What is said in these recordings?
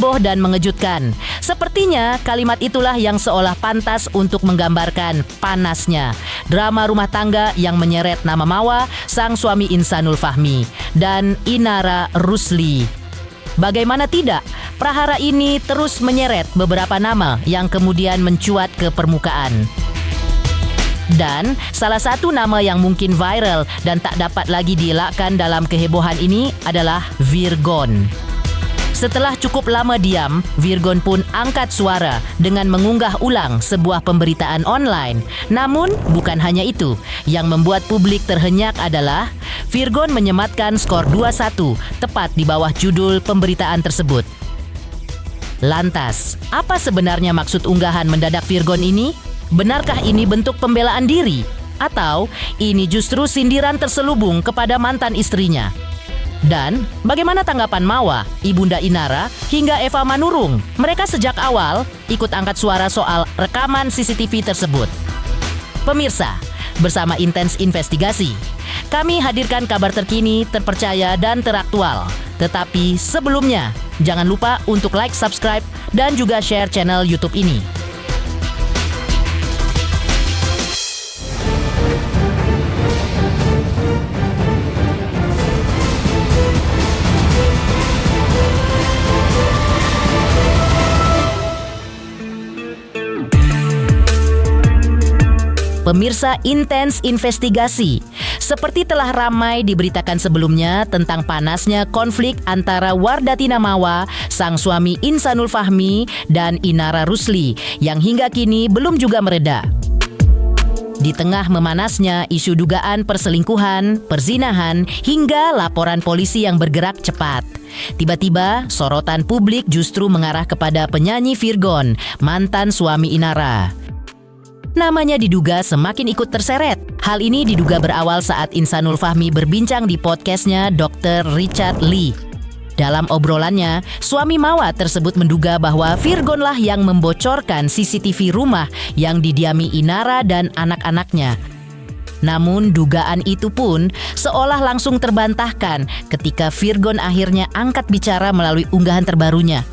heboh dan mengejutkan. Sepertinya kalimat itulah yang seolah pantas untuk menggambarkan panasnya drama rumah tangga yang menyeret nama Mawa, sang suami Insanul Fahmi, dan Inara Rusli. Bagaimana tidak, prahara ini terus menyeret beberapa nama yang kemudian mencuat ke permukaan. Dan salah satu nama yang mungkin viral dan tak dapat lagi dielakkan dalam kehebohan ini adalah Virgon. Setelah cukup lama diam, Virgon pun angkat suara dengan mengunggah ulang sebuah pemberitaan online. Namun bukan hanya itu, yang membuat publik terhenyak adalah Virgon menyematkan skor 2-1 tepat di bawah judul pemberitaan tersebut. Lantas, apa sebenarnya maksud unggahan mendadak Virgon ini? Benarkah ini bentuk pembelaan diri? Atau ini justru sindiran terselubung kepada mantan istrinya? Dan bagaimana tanggapan Mawa, Ibunda Inara, hingga Eva Manurung? Mereka sejak awal ikut angkat suara soal rekaman CCTV tersebut. Pemirsa, bersama Intens Investigasi, kami hadirkan kabar terkini, terpercaya, dan teraktual. Tetapi sebelumnya, jangan lupa untuk like, subscribe, dan juga share channel YouTube ini. Pemirsa Intens Investigasi, seperti telah ramai diberitakan sebelumnya tentang panasnya konflik antara Wardatina Mawa, sang suami Insanul Fahmi, dan Inara Rusli yang hingga kini belum juga mereda. Di tengah memanasnya isu dugaan perselingkuhan, perzinahan, hingga laporan polisi yang bergerak cepat, tiba-tiba sorotan publik justru mengarah kepada penyanyi Virgon, mantan suami Inara. Namanya diduga semakin ikut terseret. Hal ini diduga berawal saat Insanul Fahmi berbincang di podcastnya Dr. Richard Lee. Dalam obrolannya, suami Mawa tersebut menduga bahwa Virgonlah yang membocorkan CCTV rumah yang didiami Inara dan anak-anaknya. Namun dugaan itu pun seolah langsung terbantahkan ketika Virgon akhirnya angkat bicara melalui unggahan terbarunya.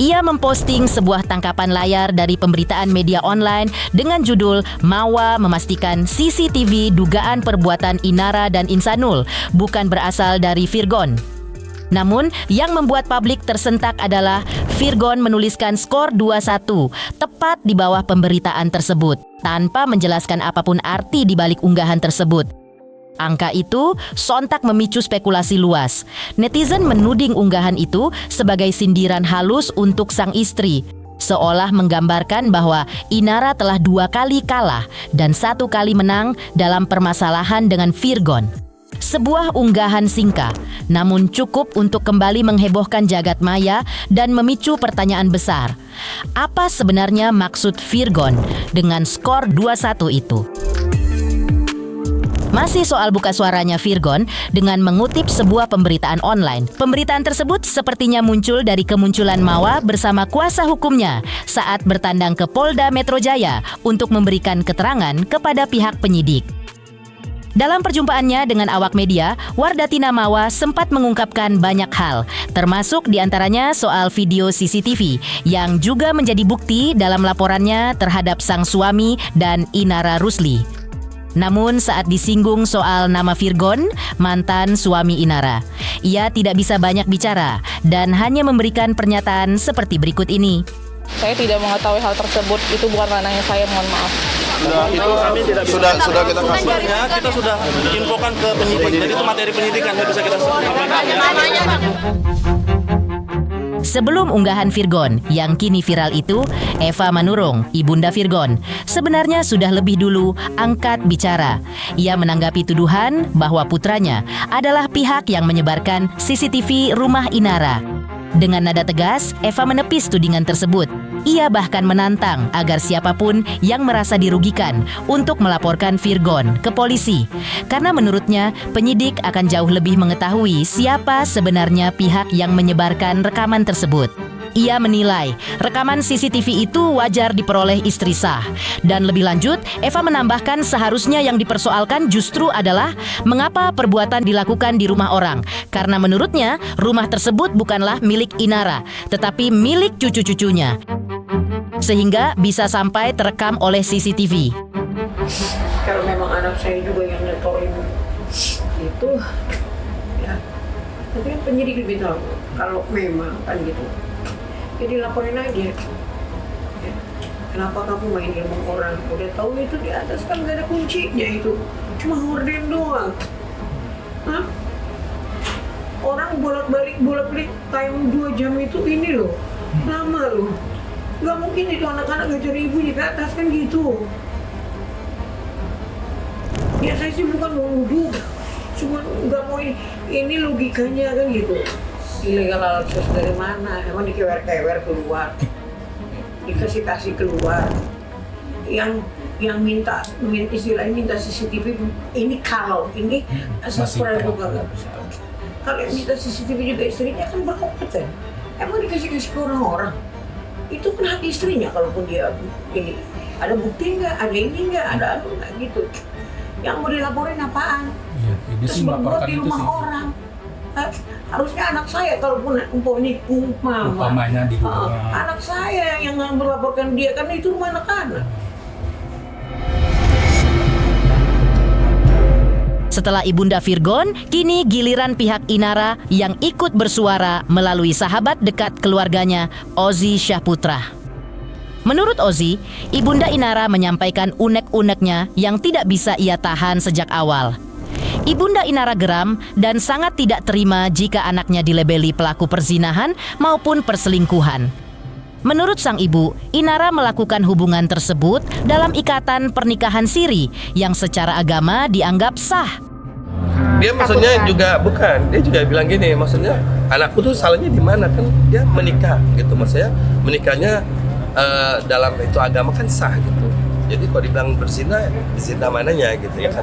Ia memposting sebuah tangkapan layar dari pemberitaan media online dengan judul Mawa memastikan CCTV dugaan perbuatan Inara dan Insanul bukan berasal dari Virgon. Namun yang membuat publik tersentak adalah Virgon menuliskan skor 2-1 tepat di bawah pemberitaan tersebut tanpa menjelaskan apapun arti di balik unggahan tersebut. Angka itu sontak memicu spekulasi luas. Netizen menuding unggahan itu sebagai sindiran halus untuk sang istri, seolah menggambarkan bahwa Inara telah 2 kali kalah dan 1 kali menang dalam permasalahan dengan Virgon. Sebuah unggahan singkat, namun cukup untuk kembali menghebohkan jagat maya dan memicu pertanyaan besar. Apa sebenarnya maksud Virgon dengan skor 2-1 itu? Masih soal buka suaranya Virgon dengan mengutip sebuah pemberitaan online. Pemberitaan tersebut sepertinya muncul dari kemunculan Mawa bersama kuasa hukumnya saat bertandang ke Polda Metro Jaya untuk memberikan keterangan kepada pihak penyidik. Dalam perjumpaannya dengan awak media, Wardatina Mawa sempat mengungkapkan banyak hal, termasuk diantaranya soal video CCTV yang juga menjadi bukti dalam laporannya terhadap sang suami dan Inara Rusli. Namun saat disinggung soal nama Virgon, mantan suami Inara, ia tidak bisa banyak bicara dan hanya memberikan pernyataan seperti berikut ini. Saya tidak mengetahui hal tersebut, itu bukan ranahnya saya, mohon maaf. Itu kami tidak bisa. Sudah kita kasih. Kita sudah infokan ke penyidik. Jadi itu materi penyidikan, tidak bisa kita sampaikan. Sebelum unggahan Virgon yang kini viral itu, Eva Manurung, ibunda Virgon, sebenarnya sudah lebih dulu angkat bicara. Ia menanggapi tuduhan bahwa putranya adalah pihak yang menyebarkan CCTV rumah Inara. Dengan nada tegas, Eva menepis tudingan tersebut. Ia bahkan menantang agar siapapun yang merasa dirugikan untuk melaporkan Virgon ke polisi. Karena menurutnya, penyidik akan jauh lebih mengetahui siapa sebenarnya pihak yang menyebarkan rekaman tersebut. Ia menilai rekaman CCTV itu wajar diperoleh istri sah. Dan lebih lanjut, Eva menambahkan seharusnya yang dipersoalkan justru adalah mengapa perbuatan dilakukan di rumah orang. Karena menurutnya, rumah tersebut bukanlah milik Inara, tetapi milik cucu-cucunya. Sehingga bisa sampai terekam oleh CCTV. Kalau memang anak saya juga yang nyetorin itu, ya, nanti kan penyidik lebih tahu. Kalau memang kan gitu, jadi laporin aja. Ya. Kenapa kamu main di rumah orang? Udah tahu itu di atas kan gak ada kuncinya itu, cuma horden doang. Hah? Orang bolak-balik time 2 jam itu ini loh, lama loh. Gak mungkin itu anak-anak ngajar ibunya ke atas kan gitu. Ya saya sih bukan mau nuduh, cuma nggak mau ini logikanya kan gitu. Ilegal akses dari mana? Emang dikewer-kewer keluar, dikasih keluar. Yang minta istilahnya minta CCTV ini kalau ini asas praduga nggak bisa. Kalau yang minta CCTV juga istrinya kan berkompeten. Emang dikasih ke orang-orang? Itu kan hak istrinya kalaupun dia ini ada bukti nggak, ada ini nggak, ada anu nggak gitu. Yang mau dilaporin apaan? Iya, Terus membuat di rumah orang. Harusnya anak saya kalaupun umpamanya di rumah. anak saya yang melaporkan dia kan itu rumah anak-anak. Setelah Ibunda Virgon, kini giliran pihak Inara yang ikut bersuara melalui sahabat dekat keluarganya, Ozi Syahputra. Menurut Ozi, Ibunda Inara menyampaikan unek-uneknya yang tidak bisa ia tahan sejak awal. Ibunda Inara geram dan sangat tidak terima jika anaknya dilabeli pelaku perzinahan maupun perselingkuhan. Menurut sang ibu, Inara melakukan hubungan tersebut dalam ikatan pernikahan siri yang secara agama dianggap sah. Dia maksudnya juga bukan, dia juga bilang gini, maksudnya anakku tuh salahnya di mana kan dia menikah gitu, maksudnya menikahnya dalam itu agama kan sah gitu. Jadi kalau dibilang berzina, berzina mananya gitu ya kan.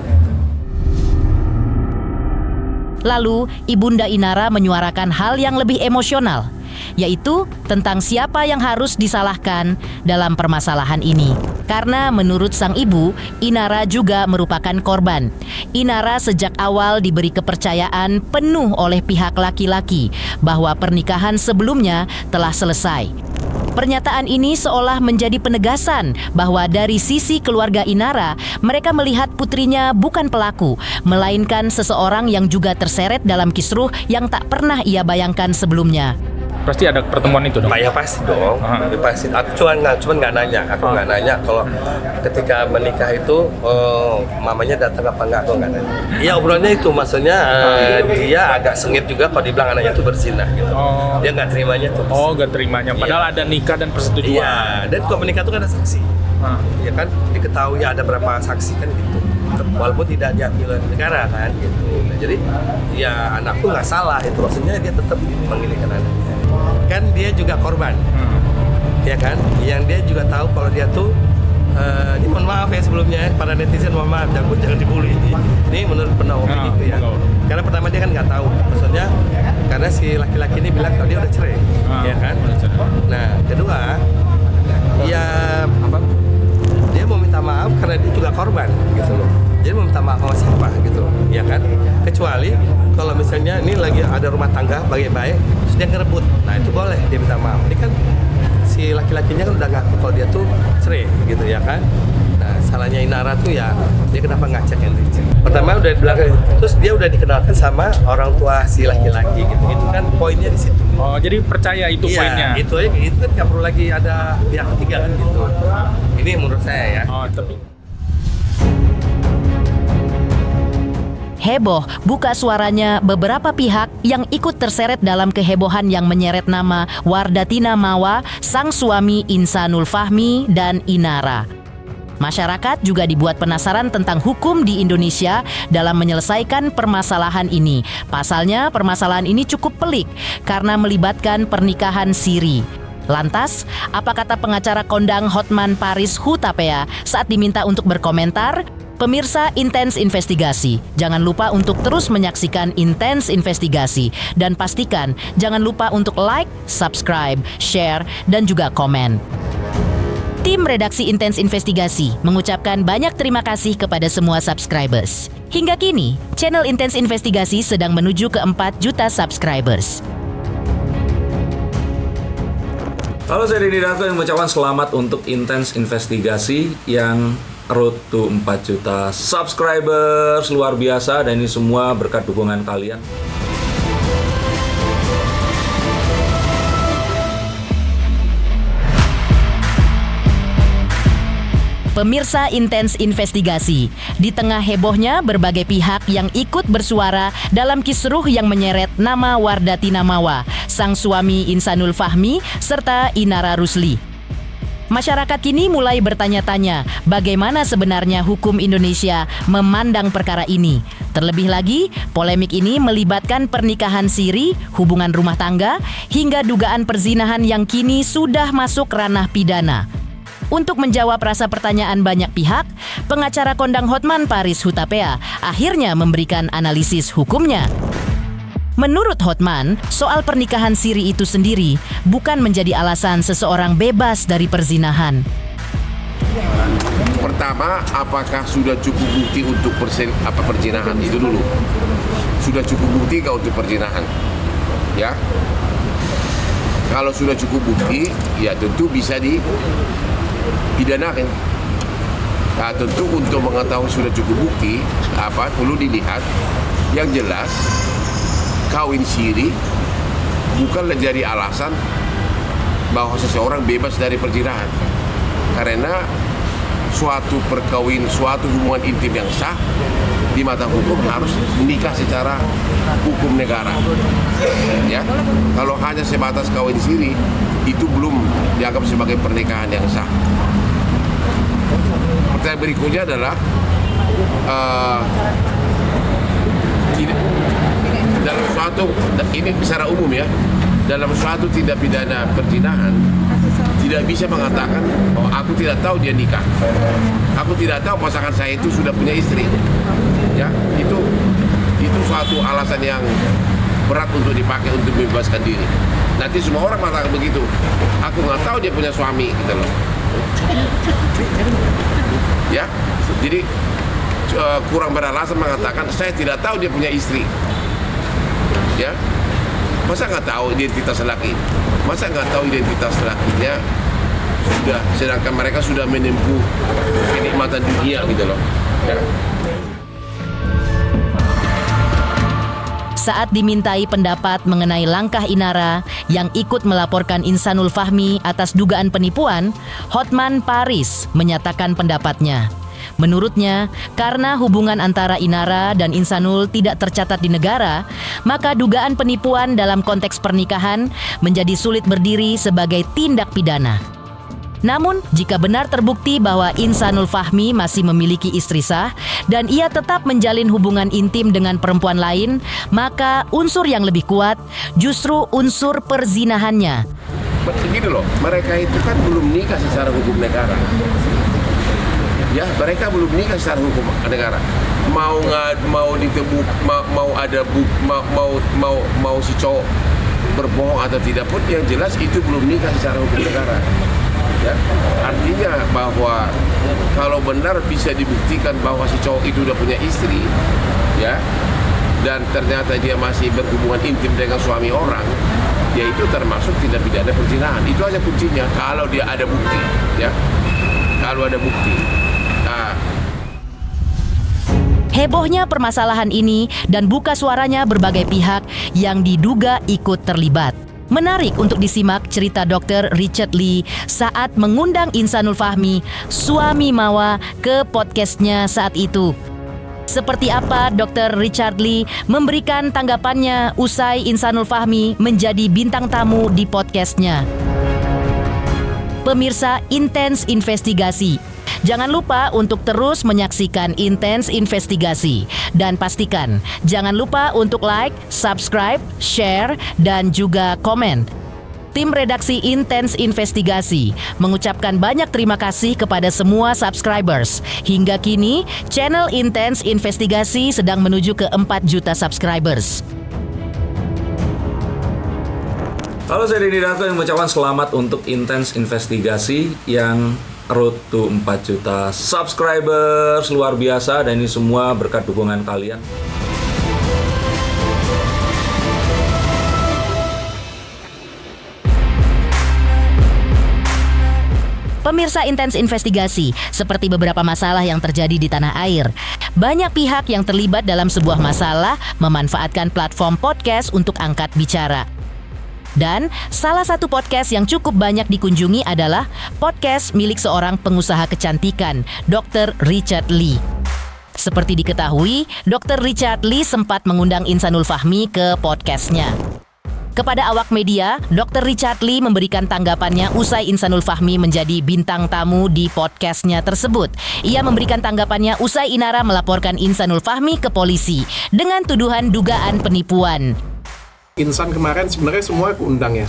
Lalu, Ibunda Inara menyuarakan hal yang lebih emosional, yaitu tentang siapa yang harus disalahkan dalam permasalahan ini. Karena menurut sang ibu, Inara juga merupakan korban. Inara sejak awal diberi kepercayaan penuh oleh pihak laki-laki bahwa pernikahan sebelumnya telah selesai. Pernyataan ini seolah menjadi penegasan bahwa dari sisi keluarga Inara, mereka melihat putrinya bukan pelaku, melainkan seseorang yang juga terseret dalam kisruh yang tak pernah ia bayangkan sebelumnya. Pasti ada pertemuan itu dong? Ya pasti dong, pasti. Aku cuma nggak nanya, kalau ketika menikah itu mamanya datang apa enggak, aku nggak nanya. Iya obrolannya itu, maksudnya dia agak sengit juga kalau dibilang anaknya itu berzina gitu. Dia nggak terimanya tuh. Oh, nggak terimanya. Padahal ada nikah dan persetujuan. Iya, dan kalau menikah itu kan ada saksi. Ya kan, diketahui ada berapa saksi kan gitu. Walaupun tidak diakui oleh negara kan gitu. Nah, jadi ya anakku nggak salah itu, maksudnya dia tetap menginginkan anaknya. Kan dia juga korban, ya kan? Yang dia juga tahu kalau dia tuh, ini mohon maaf ya sebelumnya, para netizen mohon maaf, jangan dibully. Ini menurut pendakwah gitu ya. Karena pertama dia kan nggak tahu, maksudnya karena si laki-laki ini bilang kalau dia udah cerai, ya kan? Nah kedua, ya dia mau minta maaf karena dia juga korban gitu loh. Jadi mau minta maaf sama siapa gitu loh, ya kan? Kecuali kalau misalnya ini lagi ada rumah tangga baik-baik, terus dia ngerebut, nah itu boleh dia minta maaf. Ini kan si laki-lakinya kan udah ngaku kalau dia tuh cerai gitu ya kan? Nah salahnya Inara tuh ya dia kenapa nggak cek and recheck? Pertama udah dibilang, terus dia udah dikenalkan sama orang tua si laki-laki gitu, itu kan poinnya di situ. Oh jadi percaya itu poinnya? Iya, itu kan nggak perlu lagi ada pihak ketiga kan gitu. Ini menurut saya ya. Oh tapi Heboh buka suaranya beberapa pihak yang ikut terseret dalam kehebohan yang menyeret nama Wardatina Mawa, sang suami Insanul Fahmi, dan Inara. Masyarakat juga dibuat penasaran tentang hukum di Indonesia dalam menyelesaikan permasalahan ini. Pasalnya, permasalahan ini cukup pelik karena melibatkan pernikahan siri. Lantas, apa kata pengacara kondang Hotman Paris Hutapea saat diminta untuk berkomentar? Pemirsa Intens Investigasi, jangan lupa untuk terus menyaksikan Intens Investigasi dan pastikan jangan lupa untuk like, subscribe, share, dan juga komen. Tim redaksi Intens Investigasi mengucapkan banyak terima kasih kepada semua subscribers. Hingga kini, channel Intens Investigasi sedang menuju ke 4 juta subscribers. Halo, saya Denny Darko yang mengucapkan selamat untuk Intens Investigasi yang road to 4 juta subscribers. Luar biasa, dan ini semua berkat dukungan kalian. Pemirsa Intens Investigasi, di tengah hebohnya berbagai pihak yang ikut bersuara dalam kisruh yang menyeret nama Wardatina Mawa, sang suami Insanul Fahmi, serta Inara Rusli. Masyarakat kini mulai bertanya-tanya bagaimana sebenarnya hukum Indonesia memandang perkara ini. Terlebih lagi, polemik ini melibatkan pernikahan siri, hubungan rumah tangga, hingga dugaan perzinahan yang kini sudah masuk ranah pidana. Untuk menjawab rasa pertanyaan banyak pihak, pengacara kondang Hotman Paris Hutapea akhirnya memberikan analisis hukumnya. Menurut Hotman, soal pernikahan siri itu sendiri bukan menjadi alasan seseorang bebas dari perzinahan. Pertama, apakah sudah cukup bukti untuk perzinahan? Itu dulu. Sudah cukup bukti nggak untuk perzinahan? Ya. Kalau sudah cukup bukti, ya tentu bisa dipidanakan. Nah, tentu untuk mengetahui sudah cukup bukti, perlu dilihat yang jelas. Kawin siri bukanlah jadi alasan bahwa seseorang bebas dari perzinahan, karena suatu hubungan intim yang sah di mata hukum harus menikah secara hukum negara. Ya, kalau hanya sebatas kawin siri itu belum dianggap sebagai pernikahan yang sah. Pertanyaan berikutnya adalah dalam suatu, ini secara umum ya, dalam suatu tindak pidana perzinahan tidak bisa mengatakan bahwa aku tidak tahu dia nikah, aku tidak tahu pasangan saya itu sudah punya istri. Ya, itu suatu alasan yang berat untuk dipakai untuk membebaskan diri. Nanti semua orang mengatakan begitu, aku nggak tahu dia punya suami, gitu loh. Ya, jadi kurang beralasan mengatakan saya tidak tahu dia punya istri. Ya, masa nggak tahu identitas laki? Masa nggak tahu identitas lakinya sudah, sedangkan mereka sudah menempuh kenikmatan dunia, gitu loh. Ya. Saat dimintai pendapat mengenai langkah Inara yang ikut melaporkan Insanul Fahmi atas dugaan penipuan, Hotman Paris menyatakan pendapatnya. Menurutnya, karena hubungan antara Inara dan Insanul tidak tercatat di negara, maka dugaan penipuan dalam konteks pernikahan menjadi sulit berdiri sebagai tindak pidana. Namun, jika benar terbukti bahwa Insanul Fahmi masih memiliki istri sah dan ia tetap menjalin hubungan intim dengan perempuan lain, maka unsur yang lebih kuat justru unsur perzinahannya. Begini loh, mereka itu kan belum nikah secara hukum negara. Ya, mereka belum nikah secara hukum negara. Mau ditebuk, mau si cowok berbohong atau tidak pun, yang jelas itu belum nikah secara hukum negara. Ya, artinya bahwa kalau benar bisa dibuktikan bahwa si cowok itu udah punya istri, ya, dan ternyata dia masih berhubungan intim dengan suami orang, yaitu termasuk tindak pidana perzinahan. Itu aja kuncinya, kalau dia ada bukti, ya, kalau ada bukti. Hebohnya permasalahan ini dan buka suaranya berbagai pihak yang diduga ikut terlibat. Menarik untuk disimak cerita Dr. Richard Lee saat mengundang Insanul Fahmi, suami Mawa, ke podcastnya saat itu. Seperti apa Dr. Richard Lee memberikan tanggapannya usai Insanul Fahmi menjadi bintang tamu di podcastnya. Pemirsa Intens Investigasi, jangan lupa untuk terus menyaksikan Intens Investigasi. Dan pastikan, jangan lupa untuk like, subscribe, share, dan juga komen. Tim redaksi Intens Investigasi mengucapkan banyak terima kasih kepada semua subscribers. Hingga kini, channel Intens Investigasi sedang menuju ke 4 juta subscribers. Halo, saya Denny Darko yang mengucapkan selamat untuk Intens Investigasi yang road to 4 juta subscribers. Luar biasa, dan ini semua berkat dukungan kalian. Pemirsa Intens Investigasi, seperti beberapa masalah yang terjadi di tanah air, banyak pihak yang terlibat dalam sebuah masalah memanfaatkan platform podcast untuk angkat bicara. Dan salah satu podcast yang cukup banyak dikunjungi adalah podcast milik seorang pengusaha kecantikan, Dr. Richard Lee. Seperti diketahui, Dr. Richard Lee sempat mengundang Insanul Fahmi ke podcastnya. Kepada awak media, Dr. Richard Lee memberikan tanggapannya usai Insanul Fahmi menjadi bintang tamu di podcastnya tersebut. Ia memberikan tanggapannya usai Inara melaporkan Insanul Fahmi ke polisi dengan tuduhan dugaan penipuan. Insan kemarin sebenarnya semua aku undang ya.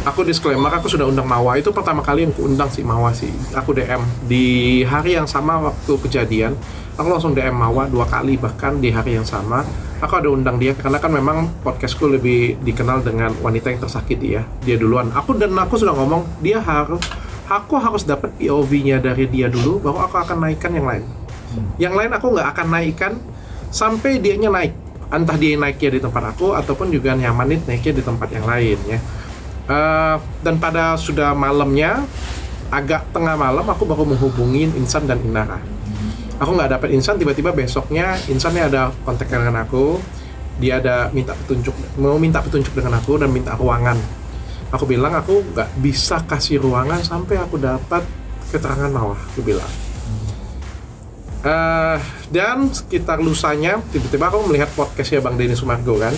Aku disclaimer, aku sudah undang Mawa. Itu pertama kali yang aku undang si Mawa sih. Aku DM di hari yang sama waktu kejadian. Aku langsung DM Mawa 2 kali, bahkan di hari yang sama. Aku ada undang dia karena kan memang podcastku lebih dikenal dengan wanita yang tersakiti ya. Dia duluan. Aku sudah ngomong aku harus dapat POV-nya dari dia dulu, baru aku akan naikkan yang lain. Yang lain aku nggak akan naikkan sampai dianya naik. Entah dia naiknya di tempat aku ataupun juga nyaman naiknya di tempat yang lain ya. Dan pada sudah malamnya, agak tengah malam, aku baru menghubungin Insan dan Inara. Aku nggak dapat Insan, tiba-tiba besoknya Insannya ada kontak dengan aku. Dia ada mau minta petunjuk dengan aku dan minta ruangan. Aku bilang aku nggak bisa kasih ruangan sampai aku dapat keterangan Mawa. Aku bilang. Dan sekitar lusanya, tiba-tiba aku melihat podcastnya Bang Denny Sumargo kan.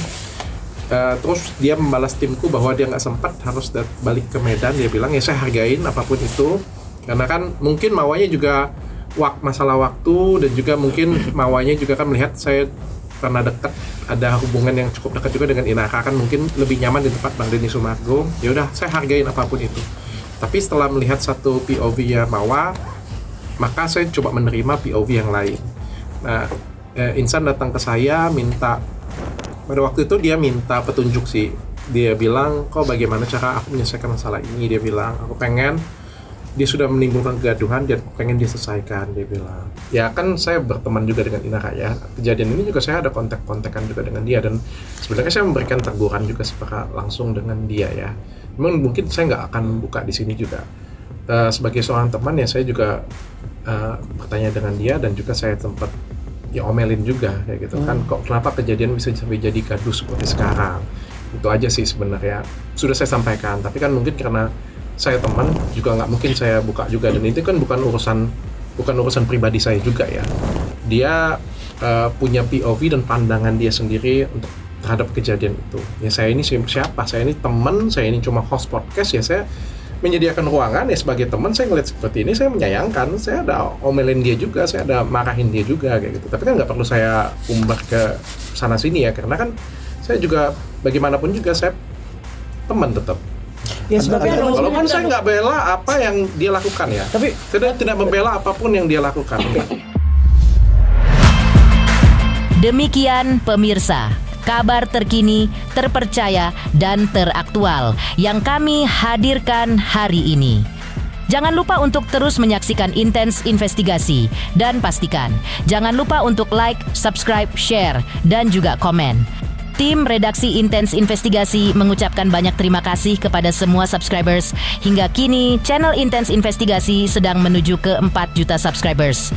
Terus dia membalas timku bahwa dia nggak sempat harus balik ke Medan. Dia bilang ya saya hargain apapun itu, karena kan mungkin Mawanya juga masalah waktu, dan juga mungkin Mawanya juga kan melihat saya pernah dekat, ada hubungan yang cukup dekat juga dengan Inara, kan mungkin lebih nyaman di tempat Bang Denny Sumargo. Ya udah, saya hargain apapun itu. Tapi setelah melihat satu POV-nya Mawa, maka saya coba menerima POV yang lain. Nah, Insan datang ke saya pada waktu itu dia minta petunjuk sih. Dia bilang, kok bagaimana cara aku menyelesaikan masalah ini? Dia bilang, aku pengen, dia sudah menimbulkan kegaduhan dan pengen diselesaikan, dia bilang. Ya kan saya berteman juga dengan Inara ya. Kejadian ini juga saya ada kontak-kontakan juga dengan dia, dan sebenarnya saya memberikan teguran juga secara langsung dengan dia ya. Memang mungkin saya nggak akan buka di sini juga. Sebagai seorang teman ya, saya juga bertanya dengan dia, dan juga saya sempat ya omelin juga kayak gitu kan, kok kenapa kejadian bisa sampai jadi gaduh seperti sekarang. Itu aja sih sebenarnya sudah saya sampaikan, tapi kan mungkin karena saya teman juga nggak mungkin saya buka juga, dan itu kan bukan urusan pribadi saya juga ya. Dia punya POV dan pandangan dia sendiri untuk terhadap kejadian itu. Ya saya ini siapa? Saya ini teman, saya ini cuma host podcast ya, saya menyediakan ruangan ya sebagai teman. Saya ngeliat seperti ini, saya menyayangkan, saya ada omelin dia juga, saya ada marahin dia juga kayak gitu. Tapi kan nggak perlu saya umbar ke sana sini ya, karena kan saya juga bagaimanapun juga saya teman tetap. Ya, walaupun saya nggak bela apa yang dia lakukan ya, tapi tidak membela apapun yang dia lakukan. Demikian pemirsa, kabar terkini, terpercaya, dan teraktual yang kami hadirkan hari ini. Jangan lupa untuk terus menyaksikan Intens Investigasi, dan pastikan jangan lupa untuk like, subscribe, share, dan juga komen. Tim redaksi Intens Investigasi mengucapkan banyak terima kasih kepada semua subscribers. Hingga kini, channel Intens Investigasi sedang menuju ke 4 juta subscribers.